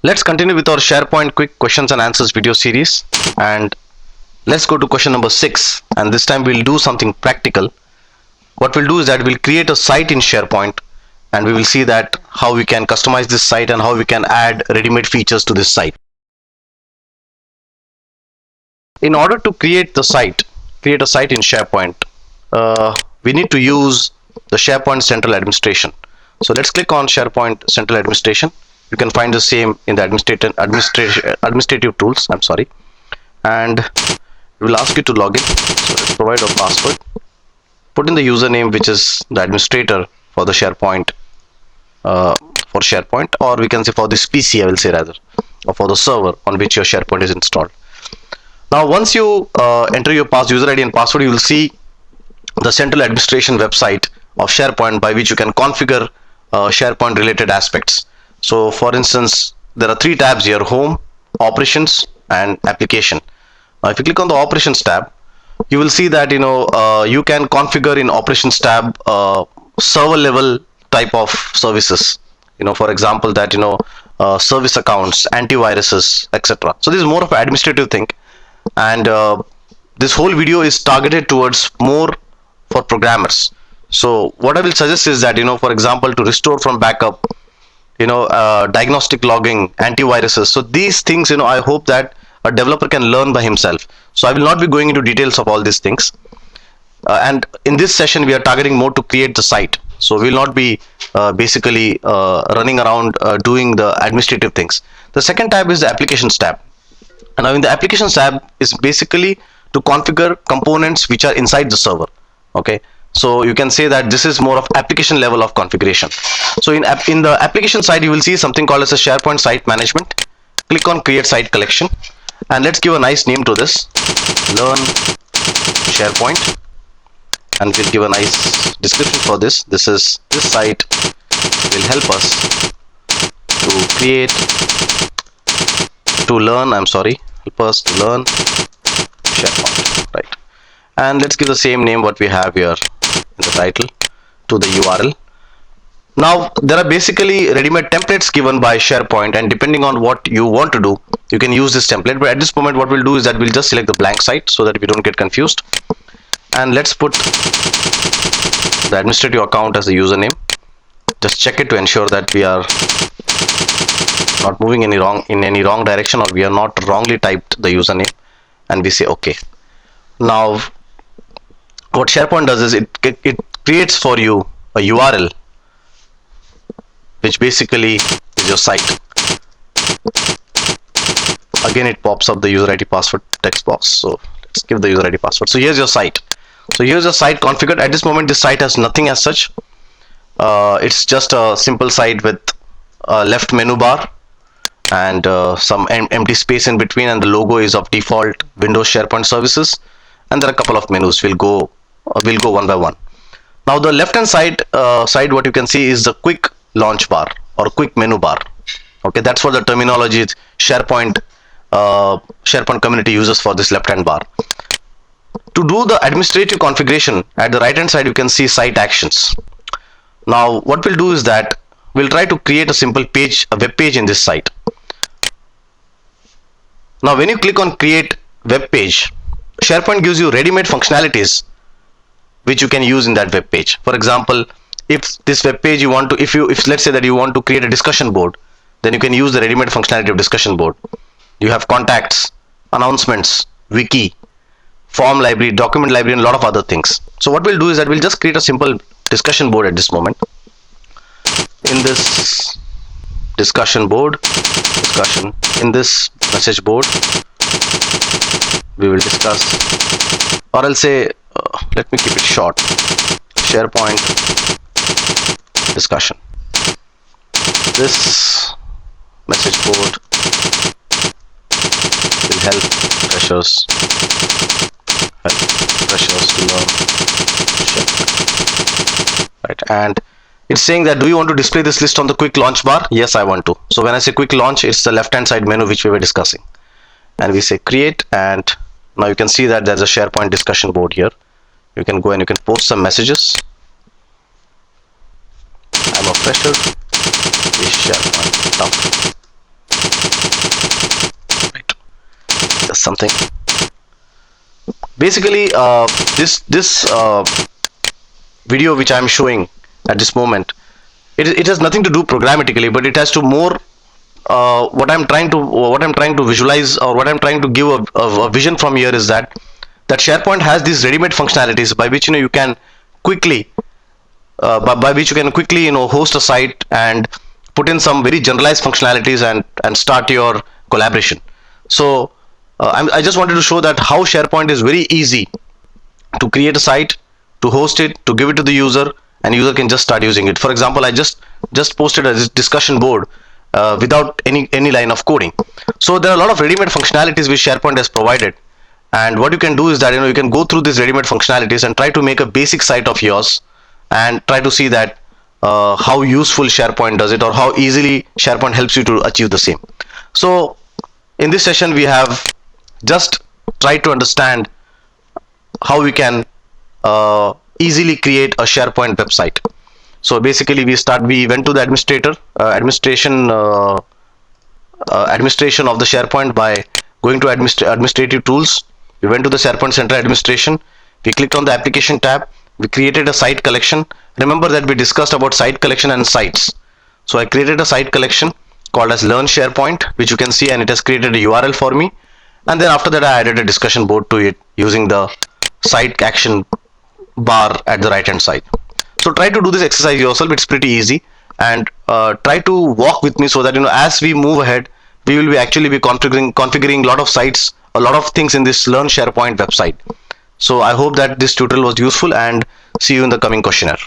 Let's continue with our SharePoint quick questions and answers video series, and let's go to question number 6, and this time we'll do something practical. What we'll do is that we'll create a site in SharePoint, and we will see that how we can customize this site and how we can add ready-made features to this site. In order to create a site in SharePoint, we need to use the SharePoint Central Administration. So let's click on SharePoint Central Administration. You can find the same in the administrative tools. And it will ask you to log in. So let's provide a password. Put in the username, which is the administrator for the SharePoint, or we can say for this PC, I will say rather, or for the server on which your SharePoint is installed. Now, once you enter your user ID and password, you will see the Central Administration website of SharePoint, by which you can configure SharePoint related aspects. So for instance, there are 3 tabs here: Home, Operations, and Application. Now if you click on the Operations tab, you will see that you can configure in Operations tab server level type of services, for example that service accounts, antiviruses, etc. So this is more of an administrative thing, and this whole video is targeted towards more for programmers. So what I will suggest is that for example, to restore from backup, diagnostic logging, antiviruses. So these things, I hope that a developer can learn by himself. So I will not be going into details of all these things. And in this session, we are targeting more to create the site. So we will not be basically running around doing the administrative things. The second tab is the Applications tab. And now in the Applications tab is basically to configure components which are inside the server. Okay. So you can say that this is more of application level of configuration. So in the application side, you will see something called as a SharePoint Site Management. Click on Create Site Collection, and let's give a nice name to this: Learn SharePoint, and we'll give a nice description for this. This site will help us help us to learn SharePoint, right? And let's give the same name what we have here in the title to the URL. Now there are basically ready-made templates given by SharePoint, and depending on what you want to do, you can use this template. But at this moment, what we'll do is that we'll just select the blank site so that we don't get confused, and let's put the administrative account as the username. Just check it to ensure that we are not moving in any wrong direction, or we are not wrongly typed the username, and we say OK. Now what SharePoint does is it creates for you a URL which basically is your site. Again, it pops up the user ID password text box. So let's give the user ID password. So here's your site. So here's your site configured. At this moment, this site has nothing as such. It's just a simple site with a left menu bar and some empty space in between, and the logo is of default Windows SharePoint Services, and there are a couple of menus. We'll go one by one. Now the left hand side what you can see is the quick launch bar or quick menu bar. Okay, that's what the terminology SharePoint community uses for this left hand bar. To do the administrative configuration, at the right hand side you can see site actions. Now what we'll do is that we'll try to create a simple page, a web page in this site. Now when you click on create web page, SharePoint gives you ready-made functionalities which you can use in that web page. For example, if this web page you want to, if let's say that you want to create a discussion board, then you can use the ready-made functionality of discussion board. You have contacts, announcements, wiki, form library, document library, and a lot of other things. So what we'll do is that we'll just create a simple discussion board at this moment. In this discussion in this message board, we will discuss, or I'll say, let me keep it short, SharePoint discussion. This message board will help freshers to learn SharePoint. Right, and it's saying that, do you want to display this list on the quick launch bar? Yes, I want to. So when I say quick launch, it's the left hand side menu which we were discussing, and we say create, and now you can see that there's a SharePoint discussion board here. You can go and you can post some messages. I'm a fresher. Is SharePoint tough? something. Basically, this video which I am showing at this moment, it has nothing to do programmatically, but it has to more what I'm trying to visualize, or what I'm trying to give a vision from here is that SharePoint has these ready-made functionalities by which you can quickly by which you can quickly host a site and put in some very generalized functionalities and start your collaboration. So I just wanted to show that how SharePoint is very easy to create a site, to host it, to give it to the user, and user can just start using it. For example, I just posted a discussion board without any line of coding. So there are a lot of ready-made functionalities which SharePoint has provided, and what you can do is that you can go through these ready-made functionalities and try to make a basic site of yours and try to see that how useful SharePoint does it, or how easily SharePoint helps you to achieve the same. So in this session we have just tried to understand how we can easily create a SharePoint website. So basically we went to the administration of the SharePoint by going to administrative tools. We went to the SharePoint Center administration. We clicked on the application tab. We created a site collection. Remember that we discussed about site collection and sites. So I created a site collection called as Learn SharePoint, which you can see, and it has created a URL for me. And then after that I added a discussion board to it using the site action bar at the right hand side. So try to do this exercise yourself. It's pretty easy, and try to walk with me so that as we move ahead, we will actually be configuring a lot of sites, a lot of things in this Learn SharePoint website. So I hope that this tutorial was useful, and see you in the coming questionnaire.